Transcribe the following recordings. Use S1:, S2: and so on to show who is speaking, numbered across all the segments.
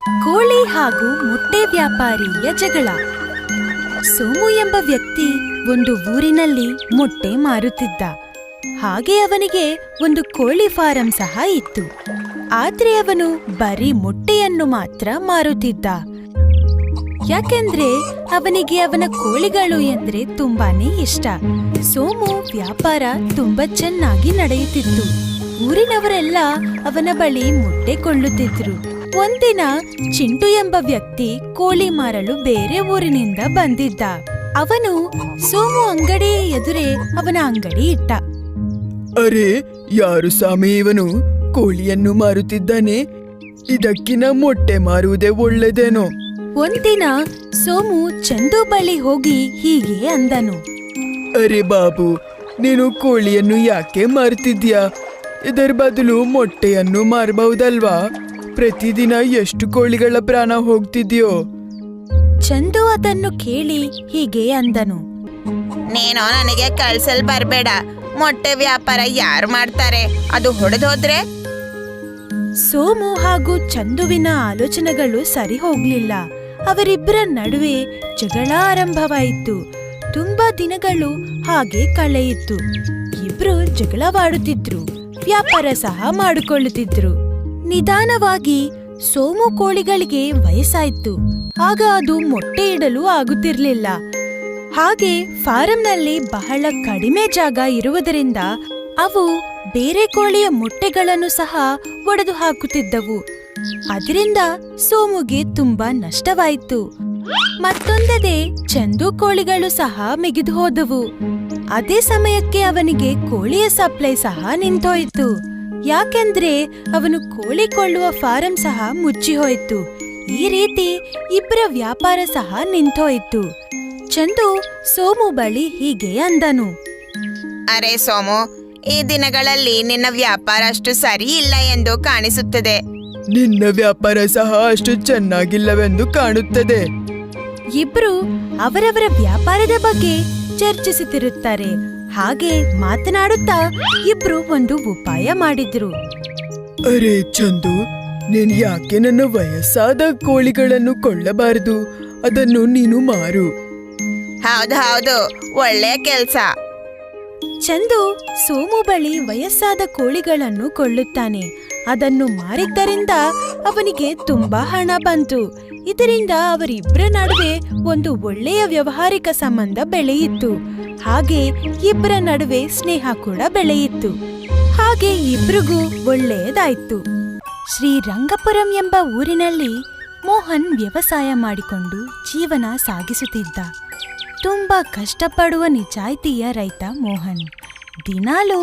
S1: ಕೋಳಿ ಹಾಗೂ ಮೊಟ್ಟೆ ವ್ಯಾಪಾರಿಯ ಜಗಳ. ಸೋಮು ಎಂಬ ವ್ಯಕ್ತಿ ಒಂದು ಊರಿನಲ್ಲಿ ಮೊಟ್ಟೆ ಮಾರುತ್ತಿದ್ದ. ಹಾಗೆ ಅವನಿಗೆ ಒಂದು ಕೋಳಿ ಫಾರಂ ಸಹ ಇತ್ತು. ಆದ್ರೆ ಅವನು ಬರೀ ಮೊಟ್ಟೆಯನ್ನು ಮಾತ್ರ ಮಾರುತ್ತಿದ್ದ. ಯಾಕೆಂದ್ರೆ ಅವನಿಗೆ ಅವನ ಕೋಳಿಗಳು ಎಂದ್ರೆ ತುಂಬಾನೇ ಇಷ್ಟ. ಸೋಮು ವ್ಯಾಪಾರ ತುಂಬಾ ಚೆನ್ನಾಗಿ ನಡೆಯುತ್ತಿತ್ತು. ಊರಿನವರೆಲ್ಲ ಅವನ ಬಳಿ ಮೊಟ್ಟೆ ಕೊಳ್ಳುತ್ತಿದ್ರು. ಒಂದಿನ ಚಿಂಟು ಎಂಬ ವ್ಯಕ್ತಿ ಕೋಳಿ ಮಾರಲು ಬೇರೆ ಊರಿನಿಂದ ಬಂದಿದ್ದ. ಅವನು ಸೋಮು ಅಂಗಡಿ ಎದುರೇ ಅವನ ಅಂಗಡಿ ಇಟ್ಟ.
S2: ಅರೆ, ಯಾರು ಸ್ವಾಮಿ ಇವನು? ಕೋಳಿಯನ್ನು ಮಾರುತ್ತಿದ್ದಾನೆ. ಇದಕ್ಕಿನ ಮೊಟ್ಟೆ ಮಾರುವುದೇ ಒಳ್ಳೆದೇನೋ?
S1: ಒಂದಿನ ಸೋಮು ಚಂದು ಬಳಿ ಹೋಗಿ ಹೀಗೆ ಅಂದನು.
S2: ಅರೆ ಬಾಬು, ನೀನು ಕೋಳಿಯನ್ನು ಯಾಕೆ ಮಾರುತ್ತಿದ್ಯಾ? ಇದರ ಬದಲು ಮೊಟ್ಟೆಯನ್ನು ಮಾರಬಹುದಲ್ವಾ? ಪ್ರತಿದಿನ ಎಷ್ಟು ಕೋಳಿಗಳ ಪ್ರಾಣ ಹೋಗ್ತಿದ್ಯೋ?
S1: ಚಂದು ಅದನ್ನು ಕೇಳಿ ಹೀಗೆ ಅಂದನು.
S3: ನೀನು ನನಗೆ ಕಳ್ಸಲ್ ಬರ್ಬೇಡ. ಮೊಟ್ಟೆ ವ್ಯಾಪಾರ ಯಾರು ಮಾಡ್ತಾರೆ? ಅದು ಹೊಡೆದೋದ್ರೆ?
S1: ಸೋಮು ಹಾಗೂ ಚಂದುವಿನ ಆಲೋಚನೆಗಳು ಸರಿ ಹೋಗ್ಲಿಲ್ಲ. ಅವರಿಬ್ಬರ ನಡುವೆ ಜಗಳ ಆರಂಭವಾಯಿತು. ತುಂಬಾ ದಿನಗಳು ಹಾಗೆ ಕಳೆಯಿತು. ಇಬ್ರು ಜಗಳವಾಡುತ್ತಿದ್ರು, ವ್ಯಾಪಾರ ಸಹ ಮಾಡಿಕೊಳ್ಳುತ್ತಿದ್ರು. ನಿಧಾನವಾಗಿ ಸೋಮು ಕೋಳಿಗಳಿಗೆ ವಯಸ್ಸಾಯ್ತು. ಆಗ ಅದು ಮೊಟ್ಟೆ ಇಡಲು ಆಗುತ್ತಿರ್ಲಿಲ್ಲ. ಹಾಗೆ ಫಾರಂನಲ್ಲಿ ಬಹಳ ಕಡಿಮೆ ಜಾಗ ಇರುವುದರಿಂದ ಅವು ಬೇರೆ ಕೋಳಿಯ ಮೊಟ್ಟೆಗಳನ್ನು ಸಹ ಒಡೆದು ಹಾಕುತ್ತಿದ್ದವು. ಅದರಿಂದ ಸೋಮುಗೆ ತುಂಬಾ ನಷ್ಟವಾಯಿತು. ಮತ್ತೊಂದೆಡೆ ಚಂದು ಕೋಳಿಗಳು ಸಹ ಮಿಗಿದು ಹೋದವು. ಅದೇ ಸಮಯಕ್ಕೆ ಅವನಿಗೆ ಕೋಳಿಯ ಸಪ್ಲೈ ಸಹ ನಿಂತೋಯ್ತು. ಯಾಕೆಂದ್ರೆ ಅವನು ಕೋಳಿ ಕೊಳ್ಳುವ ಫಾರಂ ಸಹ ಮುಚ್ಚಿ ಹೋಯಿತು. ಈ ರೀತಿ ಇಬ್ಬರ ವ್ಯಾಪಾರ ಸಹ ನಿಂತೋಯ್ತು. ಚಂದು ಸೋಮು ಬಳಿ ಹೀಗೆ ಅಂದನು.
S3: ಅರೆ ಸೋಮು, ಈ ದಿನಗಳಲ್ಲಿ ನಿನ್ನ ವ್ಯಾಪಾರ ಅಷ್ಟು ಸರಿ ಇಲ್ಲ ಎಂದು ಕಾಣಿಸುತ್ತದೆ.
S2: ನಿನ್ನ ವ್ಯಾಪಾರ ಸಹ ಅಷ್ಟು ಚೆನ್ನಾಗಿಲ್ಲವೆಂದು ಕಾಣುತ್ತದೆ.
S1: ಇಬ್ರು ಅವರವರ ವ್ಯಾಪಾರದ ಬಗ್ಗೆ ಚರ್ಚಿಸುತ್ತಿರುತ್ತಾರೆ. ಹಾಗೆ ಮಾತನಾಡುತ್ತಾ ಇಬ್ರು ಒಂದು ಉಪಾಯ ಮಾಡಿದ್ರು.
S2: ಅರೆ ಚಂದು, ನೀನು ಯಾಕೆ ನನ್ನ ವಯಸ್ಸಾದ ಕೋಳಿಗಳನ್ನು ಕೊಳ್ಳಬಾರದು? ಅದನ್ನು ನೀನು ಮಾರು.
S3: ಹೌದು ಹೌದು, ಒಳ್ಳೆ ಕೆಲ್ಸ.
S1: ಚಂದು ಸೋಮು ಬಳಿ ವಯಸ್ಸಾದ ಕೋಳಿಗಳನ್ನು ಕೊಳ್ಳುತ್ತಾನೆ. ಅದನ್ನು ಮಾರಿದ್ದರಿಂದ ಅವನಿಗೆ ತುಂಬಾ ಹಣ ಬಂತು. ಇದರಿಂದ ಅವರಿಬ್ಬರ ನಡುವೆ ಒಂದು ಒಳ್ಳೆಯ ವ್ಯಾವಹಾರಿಕ ಸಂಬಂಧ ಬೆಳೆಯಿತು. ಹಾಗೆ ಇಬ್ಬರ ನಡುವೆ ಸ್ನೇಹ ಕೂಡ ಬೆಳೆಯಿತು. ಹಾಗೆ ಇಬ್ರಿಗೂ ಒಳ್ಳೆಯದಾಯ್ತು. ಶ್ರೀರಂಗಪುರಂ ಎಂಬ ಊರಿನಲ್ಲಿ ಮೋಹನ್ ವ್ಯವಸಾಯ ಮಾಡಿಕೊಂಡು ಜೀವನ ಸಾಗಿಸುತ್ತಿದ್ದ. ತುಂಬಾ ಕಷ್ಟಪಡುವ ನಿಜಾಯಿತಿಯ ರೈತ ಮೋಹನ್. ದಿನಾಲೂ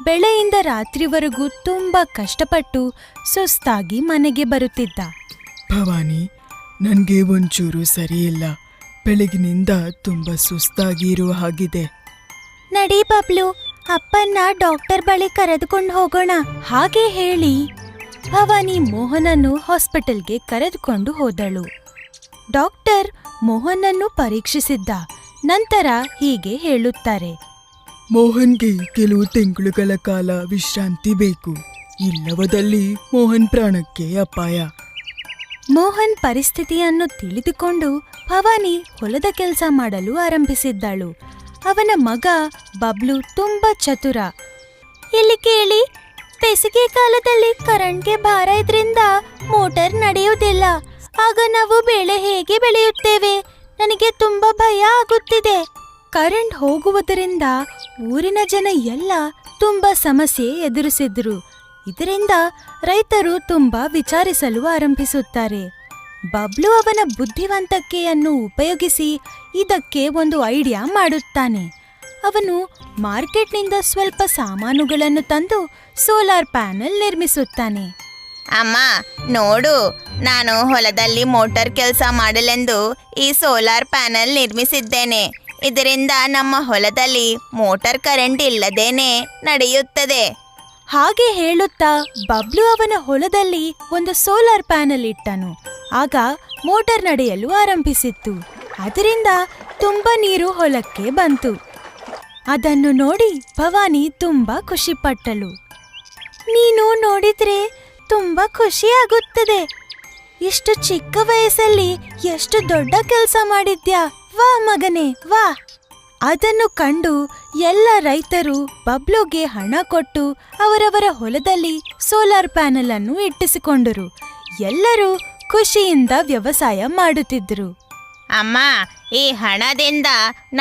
S1: ಬೆಳೆಯಿಂದ ರಾತ್ರಿವರೆಗೂ ತುಂಬಾ ಕಷ್ಟಪಟ್ಟು ಸುಸ್ತಾಗಿ ಮನೆಗೆ ಬರುತ್ತಿದ್ದ.
S2: ಭವಾನಿ, ನನ್ಗೆ ಒಂಚೂರು ಸರಿಯಿಲ್ಲ. ಬೆಳಗಿನಿಂದ ತುಂಬಾ ಸುಸ್ತಾಗಿ ಇರುವ ಹಾಗಿದೆ.
S1: ನಡಿ ಬಬ್ಲು, ಅಪ್ಪನ್ನ ಡಾಕ್ಟರ್ ಬಳಿ ಕರೆದುಕೊಂಡು ಹೋಗೋಣ. ಹಾಗೆ ಹೇಳಿ ಭವಾನಿ ಮೋಹನನ್ನು ಹಾಸ್ಪಿಟಲ್ಗೆ ಕರೆದುಕೊಂಡು ಹೋದಳು. ಡಾಕ್ಟರ್ ಮೋಹನನ್ನು ಪರೀಕ್ಷಿಸಿದ್ದ. ನಂತರ ಹೀಗೆ ಹೇಳುತ್ತಾರೆ.
S2: ಮೋಹನ್ಗೆ ಕೆಲವು ತಿಂಗಳುಗಳ ಕಾಲ ವಿಶ್ರಾಂತಿ ಬೇಕು. ಇಲ್ಲವದಲ್ಲಿ ಮೋಹನ್ ಪ್ರಾಣಕ್ಕೆ ಅಪಾಯ.
S1: ಮೋಹನ್ ಪರಿಸ್ಥಿತಿಯನ್ನು ತಿಳಿದುಕೊಂಡು ಭವಾನಿ ಹೊಲದ ಕೆಲಸ ಮಾಡಲು ಆರಂಭಿಸಿದ್ದಳು. ಅವನ ಮಗ ಬಬ್ಲು ತುಂಬಾ ಚತುರ. ಇಲ್ಲಿ ಕೇಳಿ, ಬೇಸಿಗೆ ಕಾಲದಲ್ಲಿ ಕರೆಂಟ್ಗೆ ಭಾರ ಇದ್ರಿಂದ ಮೋಟಾರ್ ನಡೆಯುವುದಿಲ್ಲ. ಆಗ ನಾವು ಬೆಳೆ ಹೇಗೆ ಬೆಳೆಯುತ್ತೇವೆ? ನನಗೆ ತುಂಬಾ ಭಯ ಆಗುತ್ತಿದೆ. ಕರೆಂಟ್ ಹೋಗುವುದರಿಂದ ಊರಿನ ಜನ ಎಲ್ಲ ತುಂಬಾ ಸಮಸ್ಯೆ ಎದುರಿಸಿದ್ರು. ಇದರಿಂದ ರೈತರು ತುಂಬಾ ವಿಚಾರಿಸಲು ಆರಂಭಿಸುತ್ತಾರೆ. ಬಬ್ಲು ಅವನ ಬುದ್ಧಿವಂತಿಕೆಯನ್ನು ಉಪಯೋಗಿಸಿ ಇದಕ್ಕೆ ಒಂದು ಐಡಿಯಾ ಮಾಡುತ್ತಾನೆ. ಅವನು ಮಾರ್ಕೆಟ್ನಿಂದ ಸ್ವಲ್ಪ ಸಾಮಾನುಗಳನ್ನು ತಂದು ಸೋಲಾರ್ ಪ್ಯಾನೆಲ್ ನಿರ್ಮಿಸುತ್ತಾನೆ.
S3: ಅಮ್ಮ ನೋಡು, ನಾನು ಹೊಲದಲ್ಲಿ ಮೋಟಾರ್ ಕೆಲಸ ಮಾಡಲೆಂದು ಈ ಸೋಲಾರ್ ಪ್ಯಾನೆಲ್ ನಿರ್ಮಿಸಿದ್ದೇನೆ. ಇದರಿಂದ ನಮ್ಮ ಹೊಲದಲ್ಲಿ ಮೋಟಾರ್ ಕರೆಂಟ್ ಇಲ್ಲದೇನೆ ನಡೆಯುತ್ತದೆ.
S1: ಹಾಗೆ ಹೇಳುತ್ತಾ ಬಬ್ಲು ಅವನ ಹೊಲದಲ್ಲಿ ಒಂದು ಸೋಲಾರ್ ಪ್ಯಾನೆಲ್ ಇಟ್ಟನು. ಆಗ ಮೋಟಾರ್ ನಡೆಯಲು ಆರಂಭಿಸಿತ್ತು. ಅದರಿಂದ ತುಂಬಾ ನೀರು ಹೊಲಕ್ಕೆ ಬಂತು. ಅದನ್ನು ನೋಡಿ ಭವಾನಿ ತುಂಬಾ ಖುಷಿಪಟ್ಟಳು. ನೀನು ನೋಡಿದ್ರೆ ತುಂಬಾ ಖುಷಿ ಆಗುತ್ತದೆ. ಇಷ್ಟು ಚಿಕ್ಕ ವಯಸ್ಸಲ್ಲಿ ಎಷ್ಟು ದೊಡ್ಡ ಕೆಲಸ ಮಾಡಿದ್ಯಾ, ವಾ ಮಗನೇ ವಾ. ಅದನ್ನು ಕಂಡು ಎಲ್ಲ ರೈತರು ಬಬ್ಲುಗೆ ಹಣ ಕೊಟ್ಟು ಅವರವರ ಹೊಲದಲ್ಲಿ ಸೋಲಾರ್ ಪ್ಯಾನೆಲ್ ಅನ್ನು ಇಟ್ಟಿಸಿಕೊಂಡರು. ಎಲ್ಲರೂ ಖುಷಿಯಿಂದ ವ್ಯವಸಾಯ ಮಾಡುತ್ತಿದ್ದರು.
S3: ಅಮ್ಮ, ಈ ಹಣದಿಂದ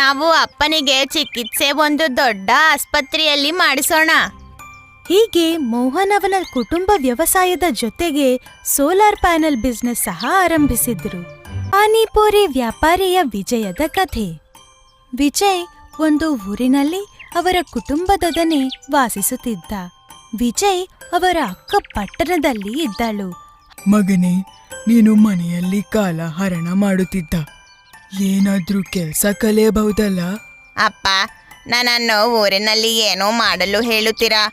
S3: ನಾವು ಅಪ್ಪನಿಗೆ ಚಿಕಿತ್ಸೆ ಒಂದು ದೊಡ್ಡ ಆಸ್ಪತ್ರೆಯಲ್ಲಿ ಮಾಡಿಸೋಣ.
S1: ಹೀಗೆ ಮೋಹನ್ ಅವನ ಕುಟುಂಬ ವ್ಯವಸಾಯದ ಜೊತೆಗೆ ಸೋಲಾರ್ ಪ್ಯಾನೆಲ್ ಬಿಸ್ನೆಸ್ ಸಹ ಆರಂಭಿಸಿದ್ರು. ಪಾನಿಪುರಿ ವ್ಯಾಪಾರಿಯ ವಿಜಯದ ಕಥೆ. ವಿಜಯ್ ಒಂದು ಊರಿನಲ್ಲಿ ಅವರ ಕುಟುಂಬದೊಡನೆ ವಾಸಿಸುತ್ತಿದ್ದ. ವಿಜಯ್ ಅವರ ಅಕ್ಕ ಪಟ್ಟಣದಲ್ಲಿ ಇದ್ದಳು.
S2: ಮಗನೇ, ನೀನು ಮನೆಯಲ್ಲಿ ಕಾಲ ಹರಣ ಮಾಡುತ್ತಿದ್ದ. ಏನಾದ್ರೂ ಕೆಲಸ ಕಲಿಯಬಹುದಲ್ಲ?
S3: ಅಪ್ಪ, ನನ್ನನ್ನು ಊರಿನಲ್ಲಿ ಏನೋ ಮಾಡಲು ಹೇಳುತ್ತೀರಾ?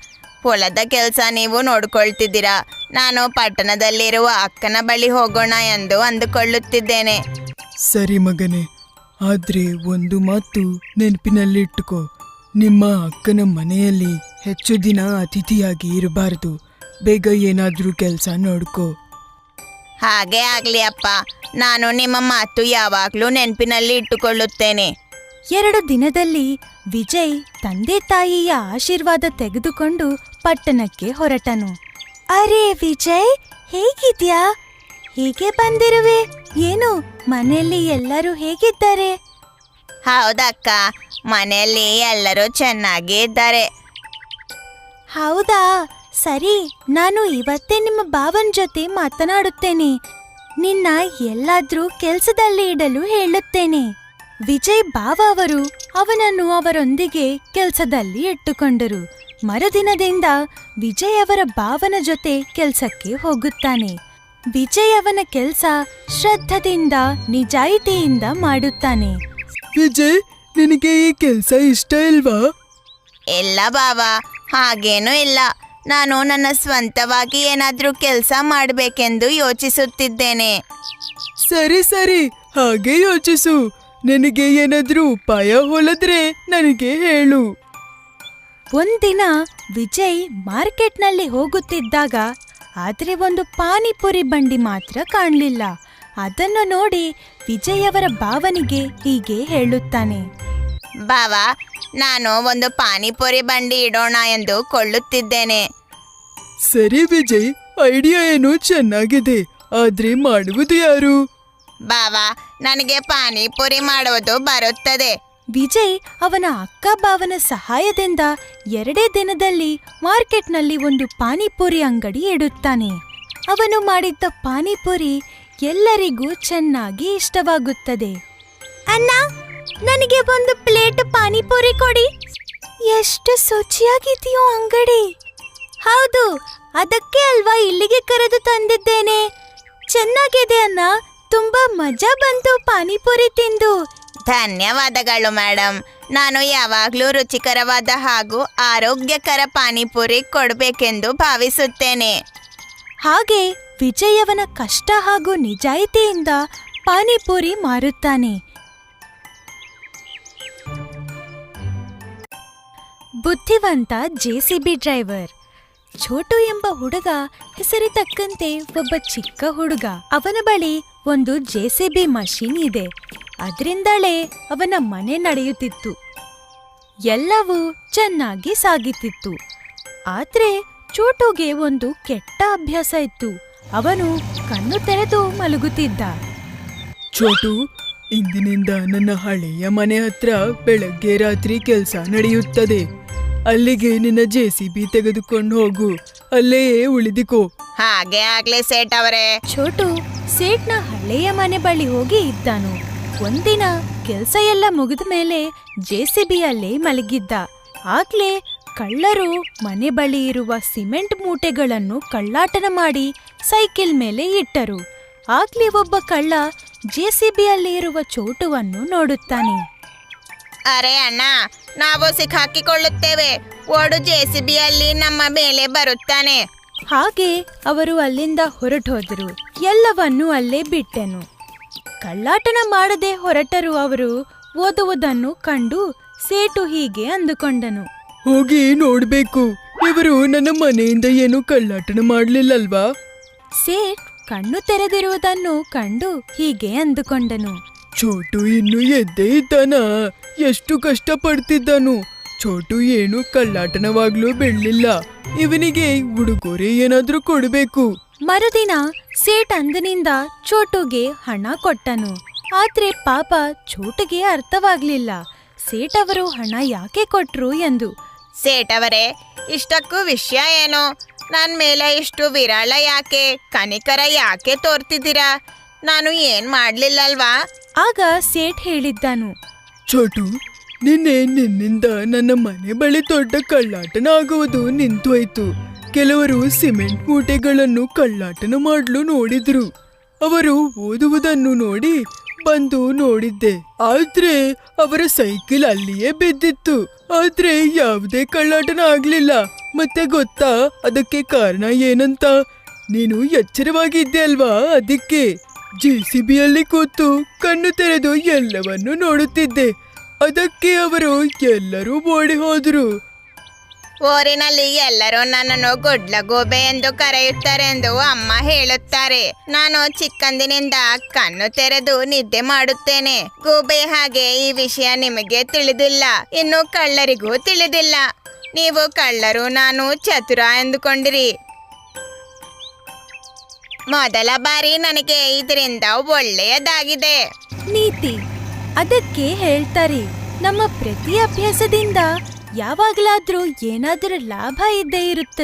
S3: ಹೊಲದ ಕೆಲಸ ನೀವು ನೋಡ್ಕೊಳ್ತಿದ್ದೀರಾ. ನಾನು ಪಟ್ಟಣದಲ್ಲಿರುವ ಅಕ್ಕನ ಬಳಿ ಹೋಗೋಣ ಎಂದು ಅಂದುಕೊಳ್ಳುತ್ತಿದ್ದೇನೆ.
S2: ಸರಿ ಮಗನೇ, ಆದ್ರೆ ಒಂದು ಮಾತು ನೆನಪಿನಲ್ಲಿಟ್ಟುಕೋ. ನಿಮ್ಮ ಅಕ್ಕನ ಮನೆಯಲ್ಲಿ ಹೆಚ್ಚು ದಿನ ಅತಿಥಿಯಾಗಿ ಇರಬಾರ್ದು. ಬೇಗ ಏನಾದ್ರೂ ಕೆಲಸ ನೋಡ್ಕೋ.
S3: ಹಾಗೇ ಆಗ್ಲಿ ಅಪ್ಪ. ನಾನು ನಿಮ್ಮ ಮಾತು ಯಾವಾಗ್ಲೂ ನೆನಪಿನಲ್ಲಿ ಇಟ್ಟುಕೊಳ್ಳುತ್ತೇನೆ.
S1: 2 ದಿನದಲ್ಲಿ ವಿಜಯ್ ತಂದೆ ತಾಯಿಯ ಆಶೀರ್ವಾದ ತೆಗೆದುಕೊಂಡು ಪಟ್ಟಣಕ್ಕೆ ಹೊರಟನು. ಅರೆ ವಿಜಯ್, ಹೇಗಿದ್ಯಾ? ಹೀಗೆ ಬಂದಿರುವೆ? ಏನು, ಮನೆಯಲ್ಲಿ ಎಲ್ಲರೂ ಹೇಗಿದ್ದಾರೆ?
S3: ಹೌದಕ್ಕ, ಮನೆಯಲ್ಲಿ ಎಲ್ಲರೂ ಚೆನ್ನಾಗಿ ಇದ್ದಾರೆ.
S1: ಹೌದಾ, ಸರಿ. ನಾನು ಇವತ್ತೇ ನಿಮ್ಮ ಭಾವನ ಜೊತೆ ಮಾತನಾಡುತ್ತೇನೆ. ನಿನ್ನ ಎಲ್ಲಾದ್ರೂ ಕೆಲಸದಲ್ಲಿ ಇಡಲು ಹೇಳುತ್ತೇನೆ. ವಿಜಯ್ ಭಾವ ಅವರು ಅವನನ್ನು ಅವರೊಂದಿಗೆ ಕೆಲಸದಲ್ಲಿ ಇಟ್ಟುಕೊಂಡರು. ಮರುದಿನದಿಂದ ವಿಜಯ್ ಅವರ ಭಾವನ ಜೊತೆ ಕೆಲಸಕ್ಕೆ ಹೋಗುತ್ತಾನೆ. ವಿಜಯ್ ಅವನ ಕೆಲಸ ಶ್ರದ್ಧದಿಂದ ನಿಜಾಯಿತಿಯಿಂದ ಮಾಡುತ್ತಾನೆ.
S2: ವಿಜಯ್, ನಿನಗೆ ಈ ಕೆಲಸ ಇಷ್ಟ ಇಲ್ವಾ?
S3: ಇಲ್ಲ ಬಾವ, ಹಾಗೇನೂ ಇಲ್ಲ. ನಾನು ನನ್ನ ಸ್ವಂತವಾಗಿ ಏನಾದ್ರೂ ಕೆಲಸ ಮಾಡಬೇಕೆಂದು ಯೋಚಿಸುತ್ತಿದ್ದೇನೆ.
S2: ಸರಿ ಸರಿ, ಹಾಗೆ ಯೋಚಿಸು. ನಿನಗೆ ಏನಾದ್ರೂ ಉಪಾಯ ಹೊಲದ್ರೆ ನನಗೆ ಹೇಳು.
S1: ಒಂದಿನ ವಿಜಯ್ ಮಾರ್ಕೆಟ್ನಲ್ಲಿ ಹೋಗುತ್ತಿದ್ದಾಗ ಆದ್ರೆ ಒಂದು ಪಾನಿಪುರಿ ಬಂಡಿ ಮಾತ್ರ ಕಾಣಲಿಲ್ಲ. ಅದನ್ನು ನೋಡಿ ವಿಜಯ್ ಅವರ ಭಾವನಿಗೆ ಹೀಗೆ ಹೇಳುತ್ತಾನೆ.
S3: ಬಾವ, ನಾನು ಒಂದು ಪಾನಿಪುರಿ ಬಂಡಿ ಇಡೋಣ ಎಂದು ಕೊಳ್ಳುತ್ತಿದ್ದೇನೆ.
S2: ಸರಿ ವಿಜಯ್, ಐಡಿಯಾ ಏನು ಚೆನ್ನಾಗಿದೆ. ಆದ್ರೆ ಮಾಡುವುದು ಯಾರು?
S3: ಬಾವ, ನನಗೆ ಪಾನಿಪುರಿ ಮಾಡುವುದು ಬರುತ್ತದೆ.
S1: ವಿಜಯ್ ಅವನ ಅಕ್ಕ ಭಾವನ ಸಹಾಯದಿಂದ 2 ದಿನದಲ್ಲಿ ಮಾರ್ಕೆಟ್ನಲ್ಲಿ ಒಂದು ಪಾನಿಪುರಿ ಅಂಗಡಿ ಇಡುತ್ತಾನೆ. ಅವನು ಮಾಡಿದ್ದ ಪಾನಿಪುರಿ ಎಲ್ಲರಿಗೂ ಚೆನ್ನಾಗಿ ಇಷ್ಟವಾಗುತ್ತದೆ. ಅಣ್ಣ, ನನಗೆ ಒಂದು ಪ್ಲೇಟ್ ಪಾನಿಪುರಿ ಕೊಡಿ. ಎಷ್ಟು ಶುಚಿಯಾಗಿದೆಯೋ ಅಂಗಡಿ. ಹೌದು, ಅದಕ್ಕೆ ಅಲ್ವಾ ಇಲ್ಲಿಗೆ ಕರೆದು ತಂದಿದ್ದೇನೆ. ಚೆನ್ನಾಗಿದೆ ಅಣ್ಣ, ತುಂಬಾ ಮಜಾ ಬಂತು ಪಾನಿಪುರಿ ತಿಂದು.
S3: ಧನ್ಯವಾದಗಳು ಮೇಡಮ್. ನಾನು ಯಾವಾಗಲೂ ರುಚಿಕರವಾದ ಹಾಗೂ ಆರೋಗ್ಯಕರ ಪಾನಿಪುರಿ ಕೊಡಬೇಕೆಂದು ಭಾವಿಸುತ್ತೇನೆ.
S1: ಹಾಗೆ ವಿಜಯ್ ಅವನ ಕಷ್ಟ ಹಾಗೂ ನಿಜಾಯಿತಿಯಿಂದ ಪಾನಿಪುರಿ ಮಾರುತ್ತಾನೆ. ಬುದ್ಧಿವಂತ ಜೆಸಿಬಿ ಡ್ರೈವರ್. ಛೋಟು ಎಂಬ ಹುಡುಗ ಹೆಸರಿತಕ್ಕಂತೆ ಒಬ್ಬ ಚಿಕ್ಕ ಹುಡುಗ. ಅವನ ಬಳಿ ಒಂದು ಜೆಸಿಬಿ ಮಷೀನ್ ಇದೆ. ಅದರಿಂದಲೇ ಅವನ ಮನೆ ನಡೆಯುತ್ತಿತ್ತು. ಎಲ್ಲವೂ ಚೆನ್ನಾಗಿ ಸಾಗುತ್ತಿತ್ತು. ಆದ್ರೆ ಚೋಟುಗೆ ಒಂದು ಕೆಟ್ಟ ಅಭ್ಯಾಸ ಇತ್ತು. ಅವನು ಕಣ್ಣು ತೆರೆದು ಮಲಗುತ್ತಿದ್ದ.
S2: ಚೋಟು, ಇಂದಿನಿಂದ ನನ್ನ ಹಳೆಯ ಮನೆ ಹತ್ರ ಬೆಳಗ್ಗೆ ರಾತ್ರಿ ಕೆಲಸ ನಡೆಯುತ್ತದೆ. ಅಲ್ಲಿಗೆ ನಿನ್ನ ಜೆಸಿಬಿ ತೆಗೆದುಕೊಂಡು ಹೋಗು. ಅಲ್ಲೇ ಉಳಿದಿಕೋ.
S3: ಹಾಗೆ ಆಗ್ಲಿ ಸೇಟ್ ಅವರೇ.
S1: ಚೋಟು ಸೇಟ್ನ ಹಳೆಯ ಮನೆ ಬಳಿ ಹೋಗಿ ಇದ್ದಾನು. ಒಂದಿನ ಕೆಲಸ ಎಲ್ಲ ಮುಗಿದ ಮೇಲೆ ಜೆಸಿಬಿಯಲ್ಲೇ ಮಲಗಿದ್ದ. ಆಗ್ಲೇ ಕಳ್ಳರು ಮನೆ ಬಳಿ ಇರುವ ಸಿಮೆಂಟ್ ಮೂಟೆಗಳನ್ನು ಕಳ್ಳಾಟನ ಮಾಡಿ ಸೈಕಲ್ ಮೇಲೆ ಇಟ್ಟರು. ಆಗ್ಲೇ ಒಬ್ಬ ಕಳ್ಳ ಜೆಸಿಬಿಯಲ್ಲಿ ಇರುವ ಚೋಟುವನ್ನು ನೋಡುತ್ತಾನೆ.
S3: ಅರೆ ಅಣ್ಣ, ನಾವು ಸಿಕ್ಕಾಕಿಕೊಳ್ಳುತ್ತೇವೆ. ಓಡು, ಜೆಸಿಬಿಯಲ್ಲಿ ನಮ್ಮ ಮೇಲೆ ಬರುತ್ತಾನೆ.
S1: ಹಾಗೆ ಅವರು ಅಲ್ಲಿಂದ ಹೊರಟೋದರು. ಎಲ್ಲವನ್ನೂ ಅಲ್ಲೇ ಬಿಟ್ಟೆನು. ಕಳ್ಳಾಟನ ಮಾಡದೆ ಹೊರಟರು ಅವರು ಓದುವುದನ್ನು ಕಂಡು ಸೇಟು ಹೀಗೆ ಅಂದುಕೊಂಡನು.
S2: ಹೋಗಿ ನೋಡ್ಬೇಕು, ಇವರು ನನ್ನ ಮನೆಯಿಂದ ಏನು ಕಳ್ಳಾಟನ ಮಾಡ್ಲಿಲ್ಲಲ್ವಾ?
S1: ಸೇಟ್ ಕಣ್ಣು ತೆರೆದಿರುವುದನ್ನು ಕಂಡು ಹೀಗೆ ಅಂದುಕೊಂಡನು.
S2: ಚೋಟು ಇನ್ನು ಎದ್ದೇ ಇದ್ದಾನ? ಎಷ್ಟು ಕಷ್ಟ ಪಡ್ತಿದ್ದನು. ಚೋಟು ಏನು ಕಳ್ಳಾಟನವಾಗ್ಲೂ ಬಿಡ್ಲಿಲ್ಲ. ಇವನಿಗೆ ಉಡುಗೊರೆ ಏನಾದ್ರೂ ಕೊಡ್ಬೇಕು.
S1: ಮರುದಿನ ಸೇಠ್ ಅಂದಿನಿಂದ ಚೋಟುಗೆ ಹಣ ಕೊಟ್ಟನು. ಆದ್ರೆ ಪಾಪ ಚೋಟುಗೆ ಅರ್ಥವಾಗ್ಲಿಲ್ಲ ಸೇಠ್ ಅವರು ಹಣ ಯಾಕೆ ಕೊಟ್ರು ಎಂದು.
S3: ಸೇಠವರೇ, ಇಷ್ಟಕ್ಕೂ ವಿಷಯ ಏನು? ನನ್ ಮೇಲೆ ಇಷ್ಟು ವಿರಾಳ ಯಾಕೆ, ಕನಿಕರ ಯಾಕೆ ತೋರ್ತಿದ್ದೀರಾ? ನಾನು ಏನ್ ಮಾಡ್ಲಿಲ್ಲಲ್ವಾ?
S1: ಆಗ ಸೇಠ್ ಹೇಳಿದ್ದನು,
S2: ಚೋಟು, ನಿನ್ನಿಂದ ನನ್ನ ಮನೆ ಬಳಿ ದೊಡ್ಡ ಕಳ್ಳಾಟನ ಆಗುವುದು ನಿಂತೋಯ್ತು. ಕೆಲವರು ಸಿಮೆಂಟ್ ಮೂಟೆಗಳನ್ನು ಕಳ್ಳಾಟನ ಮಾಡಲು ನೋಡಿದ್ರು. ಅವರು ಓದುವುದನ್ನು ನೋಡಿ ಬಂದು ನೋಡಿದ್ದೆ. ಆದ್ರೆ ಅವರ ಸೈಕಲ್ ಅಲ್ಲಿಯೇ ಬಿದ್ದಿತ್ತು. ಆದ್ರೆ ಯಾವುದೇ ಕಳ್ಳಾಟನ ಆಗ್ಲಿಲ್ಲ. ಮತ್ತೆ ಗೊತ್ತಾ ಅದಕ್ಕೆ ಕಾರಣ ಏನಂತ? ನೀನು ಎಚ್ಚರವಾಗಿದ್ದೆ ಅಲ್ವಾ? ಅದಕ್ಕೆ JCBಯಲ್ಲಿ ಕೂತು ಕಣ್ಣು ತೆರೆದು ಎಲ್ಲವನ್ನೂ ನೋಡುತ್ತಿದ್ದೆ. ಅದಕ್ಕೆ ಅವರು ಎಲ್ಲರೂ ಓಡಿ ಹೋದ್ರು.
S3: ಊರಿನಲ್ಲಿ ಎಲ್ಲರೂ ನನ್ನನ್ನು ಗುಡ್ಲ ಗೂಬೆ ಎಂದು ಕರೆಯುತ್ತಾರೆ ಎಂದು ಅಮ್ಮ ಹೇಳುತ್ತಾರೆ. ನಾನು ಚಿಕ್ಕಂದಿನಿಂದ ಕಣ್ಣು ತೆರೆದು ನಿದ್ದೆ ಮಾಡುತ್ತೇನೆ. ಗೂಬೆ ಹಾಗೆ ಈ ವಿಷಯ ನಿಮಗೆ ತಿಳಿದಿಲ್ಲ, ಇನ್ನು ಕಳ್ಳರಿಗೂ ತಿಳಿದಿಲ್ಲ. ನೀವು ಕಳ್ಳರು, ನಾನು ಚತುರ ಎಂದುಕೊಂಡಿರಿ. ಮೊದಲ ಬಾರಿ ನನಗೆ ಇದರಿಂದ ಒಳ್ಳೆಯದಾಗಿದೆ.
S1: ನೀತಿ. ಅದಕ್ಕೆ ಹೇಳ್ತಾರೆ, ನಮ್ಮ ಪ್ರತಿ ಅಭ್ಯಾಸದಿಂದ ಯಾವಾಗಲಾದ್ರೂ ಏನಾದರೂ ಲಾಭ ಇದ್ದೇ ಇರುತ್ತದೆ.